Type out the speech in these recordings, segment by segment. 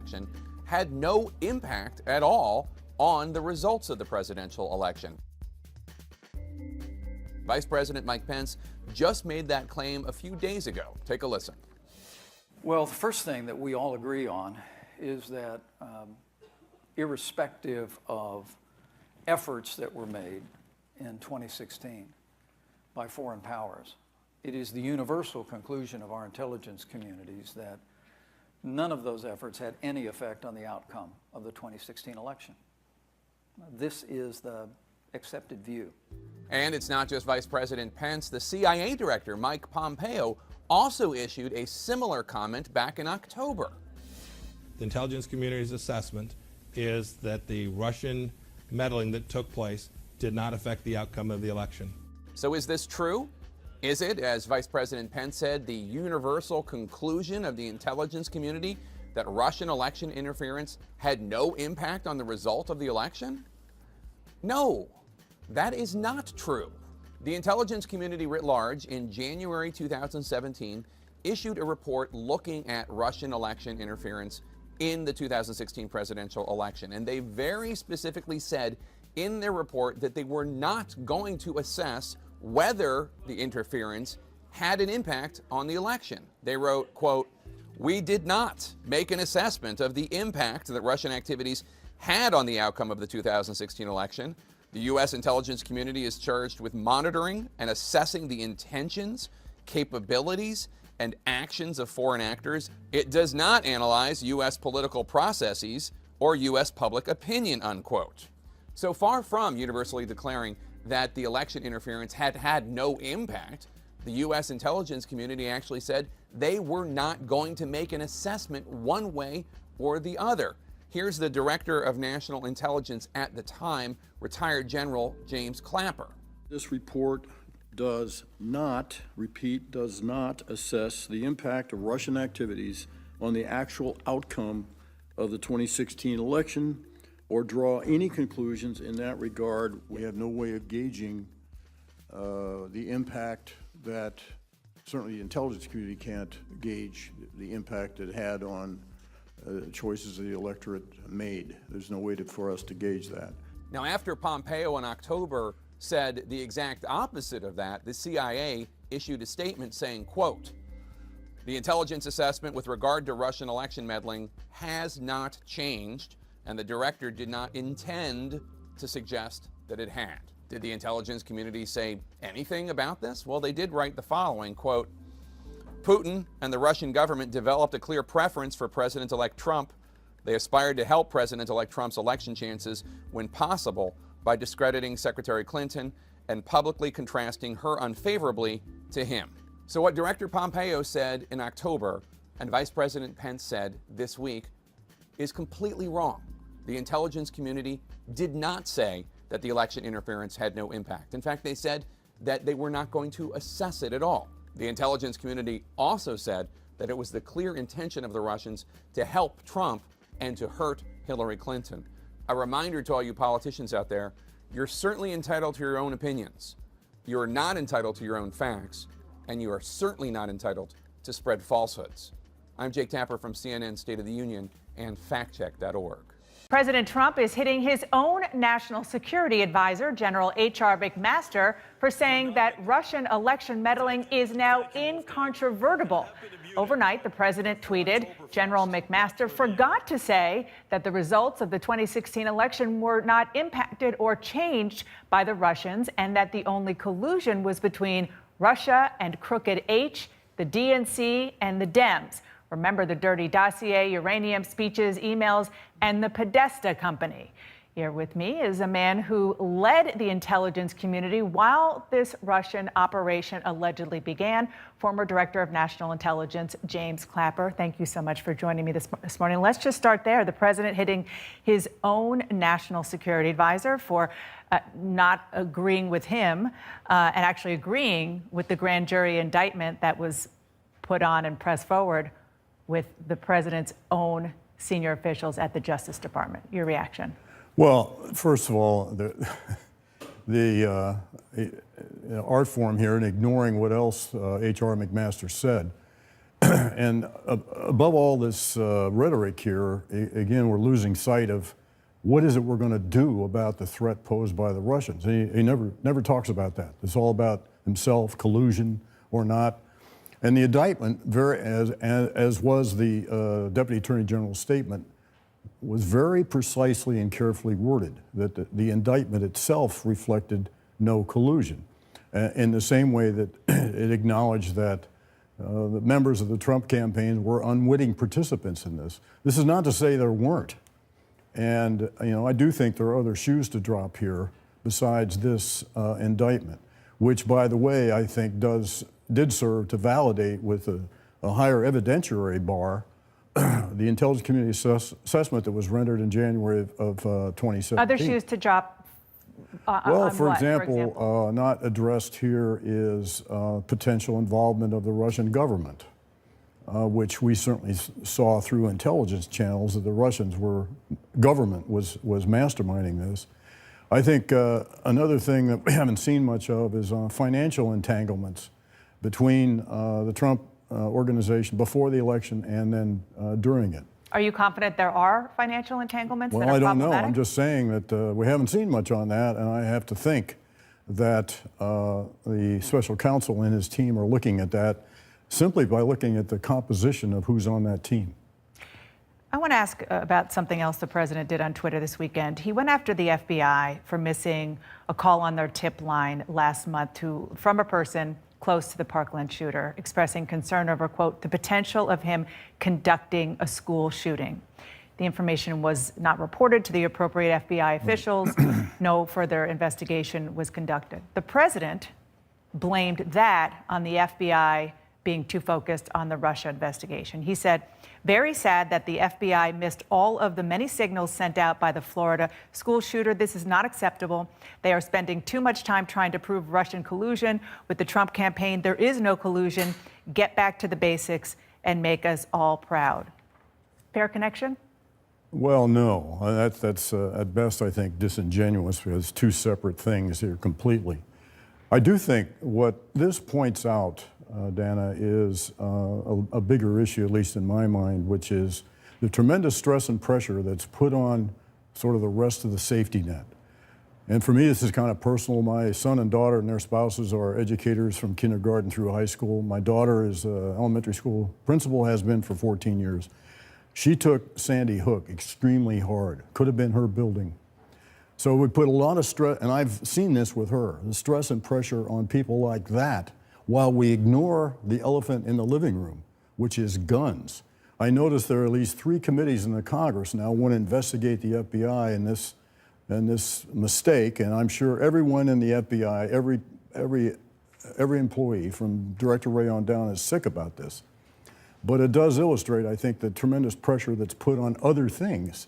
election had no impact at all on the results of the presidential election. Vice President Mike Pence just made that claim a few days ago. Take a listen. Well, the first thing that we all agree on is that irrespective of efforts that were made in 2016 by foreign powers, it is the universal conclusion of our intelligence communities that none of those efforts had any effect on the outcome of the 2016 election. This is the accepted view. And it's not just Vice President Pence. The CIA director, Mike Pompeo, also issued a similar comment back in October. The intelligence community's assessment is that the Russian meddling that took place did not affect the outcome of the election. So is this true? Is it, as Vice President Pence said, the universal conclusion of the intelligence community that Russian election interference had no impact on the result of the election? No, that is not true. The intelligence community writ large in January 2017 issued a report looking at Russian election interference in the 2016 presidential election. And they very specifically said in their report that they were not going to assess whether the interference had an impact on the election. They wrote, quote, "We did not make an assessment of the impact that Russian activities had on the outcome of the 2016 election. The U.S. intelligence community is charged with monitoring and assessing the intentions, capabilities, and actions of foreign actors. It does not analyze U.S. political processes or U.S. public opinion," unquote. So far from universally declaring that the election interference had no impact, the U.S. intelligence community actually said they were not going to make an assessment one way or the other. Here's the Director of National Intelligence at the time, retired General James Clapper. This report does not, repeat, does not assess the impact of Russian activities on the actual outcome of the 2016 election or draw any conclusions in that regard. We have no way of gauging the impact that, certainly the intelligence community can't gauge the impact it had on choices the electorate made. There's no way for us to gauge that. Now, after Pompeo in October said the exact opposite of that, the CIA issued a statement saying, quote, "The intelligence assessment with regard to Russian election meddling has not changed, and the director did not intend to suggest that it had." Did the intelligence community say anything about this? Well, they did write the following, quote, "Putin and the Russian government developed a clear preference for President-elect Trump. They aspired to help President-elect Trump's election chances when possible by discrediting Secretary Clinton and publicly contrasting her unfavorably to him." So what Director Pompeo said in October and Vice President Pence said this week is completely wrong. The intelligence community did not say that the election interference had no impact. In fact, they said that they were not going to assess it at all. The intelligence community also said that it was the clear intention of the Russians to help Trump and to hurt Hillary Clinton. A reminder to all you politicians out there, you're certainly entitled to your own opinions. You are not entitled to your own facts, and you are certainly not entitled to spread falsehoods. I'm Jake Tapper from CNN State of the Union and factcheck.org. President Trump is hitting his own national security advisor, General H.R. McMaster, for saying that Russian election meddling is now incontrovertible. Overnight, the president tweeted, General McMaster forgot to say that the results of the 2016 election were not impacted or changed by the Russians, and that the only collusion was between Russia and Crooked H, the DNC, and the Dems. Remember the dirty dossier, uranium speeches, emails, and the Podesta company. Here with me is a man who led the intelligence community while this Russian operation allegedly began, former Director of National Intelligence, James Clapper. Thank you so much for joining me this morning. Let's just start there. The president hitting his own national security advisor for not agreeing with him and actually agreeing with the grand jury indictment that was put on and pressed forward with the president's own senior officials at the Justice Department. Your reaction? Well, first of all, the art form here and ignoring what else H.R. McMaster said And above all this rhetoric here, again, we're losing sight of what is it we're going to do about the threat posed by the Russians. He never talks about that. It's all about himself, collusion or not. And the indictment, as was the Deputy Attorney General's statement, was very precisely and carefully worded, that the indictment itself reflected no collusion, in the same way that it acknowledged that the members of the Trump campaign were unwitting participants in this. This is not to say there weren't. And I do think there are other shoes to drop here besides this indictment, which, by the way, I think did serve to validate with a higher evidentiary bar the intelligence community assessment that was rendered in January of 2017. Other shoes to drop Well, for example, not addressed here is potential involvement of the Russian government, which we certainly saw through intelligence channels that the government was masterminding this. I think another thing that we haven't seen much of is financial entanglements between the Trump organization before the election and then during it. Are you confident there are financial entanglements that Well, are I don't know. problematic? I'm just saying that we haven't seen much on that, and I have to think that the special counsel and his team are looking at that simply by looking at the composition of who's on that team. I want to ask about something else the president did on Twitter this weekend. He went after the FBI for missing a call on their tip line last month from a person close to the Parkland shooter, expressing concern over, quote, the potential of him conducting a school shooting. The information was not reported to the appropriate FBI officials. No further investigation was conducted. The president blamed that on the FBI being too focused on the Russia investigation. He said, very sad that the FBI missed all of the many signals sent out by the Florida school shooter. This is not acceptable. They are spending too much time trying to prove Russian collusion with the Trump campaign. There is no collusion. Get back to the basics and make us all proud. Fair connection? Well, no. That's at best, I think, disingenuous, because it's two separate things here completely. I do think what this points out, Dana, is a bigger issue, at least in my mind, which is the tremendous stress and pressure that's put on sort of the rest of the safety net. And for me, this is kind of personal. My son and daughter and their spouses are educators from kindergarten through high school. My daughter is an elementary school principal, has been for 14 years. She took Sandy Hook extremely hard. Could have been her building. So we put a lot of stress, and I've seen this with her, the stress and pressure on people like that, while we ignore the elephant in the living room, which is guns. I noticed there are at least 3 committees in the Congress now want to investigate the FBI and this mistake, and I'm sure everyone in the FBI, every employee from Director Wray on down is sick about this. But it does illustrate, I think, the tremendous pressure that's put on other things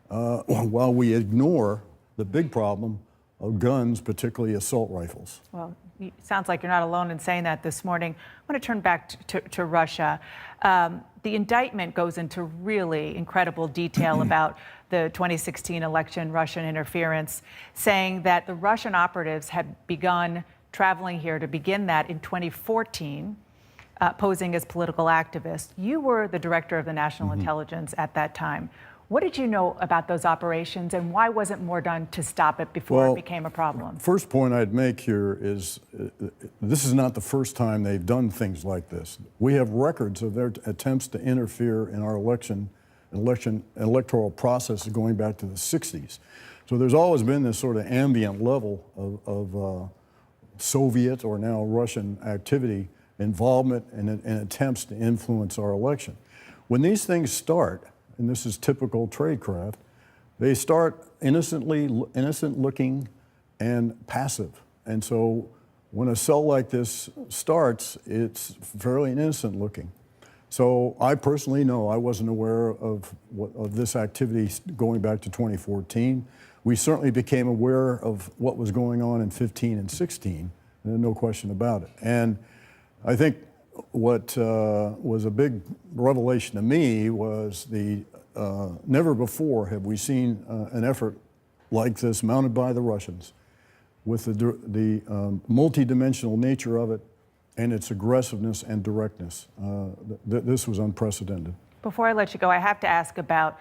while we ignore the big problem of guns, particularly assault rifles. Well, it sounds like you're not alone in saying that this morning. I want to turn back to Russia. The indictment goes into really incredible detail about the 2016 election, Russian interference, saying that the Russian operatives had begun traveling here to begin that in 2014, posing as political activists. You were the director of the National Intelligence at that time. What did you know about those operations, and why wasn't more done to stop it before it became a problem? First point I'd make here is this is not the first time they've done things like this. We have records of their attempts to interfere in our electoral process going back to the 60s. So there's always been this sort of ambient level of Soviet or now Russian activity, involvement, and attempts to influence our election. When these things start, and this is typical tradecraft, they start innocent looking and passive. And so when a cell like this starts, it's fairly innocent looking. So I personally know I wasn't aware of this activity going back to 2014. We certainly became aware of what was going on in 15 and 16, no question about it. And I think what was a big revelation to me was never before have we seen an effort like this mounted by the Russians with the multidimensional nature of it, and its aggressiveness and directness. This was unprecedented. Before I let you go, I have to ask about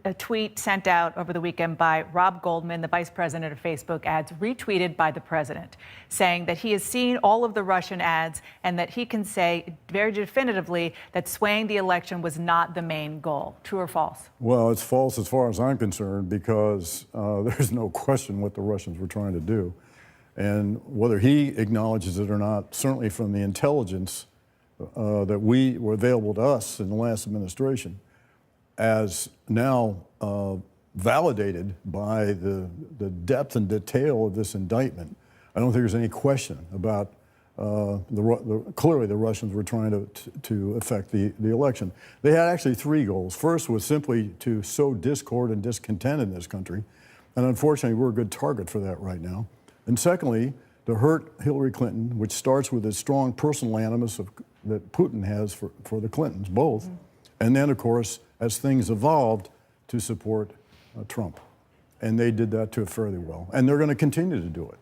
a tweet sent out over the weekend by Rob Goldman, the vice president of Facebook Ads, retweeted by the president, saying that he has seen all of the Russian ads and that he can say very definitively that swaying the election was not the main goal. True or false? Well, it's false as far as I'm concerned, because there's no question what the Russians were trying to do. And whether he acknowledges it or not, certainly from the intelligence that were available to us in the last administration, as now validated by the depth and detail of this indictment, I don't think there's any question about clearly the Russians were trying to affect the election. They had actually three goals. First was simply to sow discord and discontent in this country, and unfortunately we're a good target for that right now. And secondly, to hurt Hillary Clinton, which starts with a strong personal animus that Putin has for the Clintons, both. Mm-hmm. And then, of course, as things evolved, to support Trump. And they did that fairly well. And they're going to continue to do it.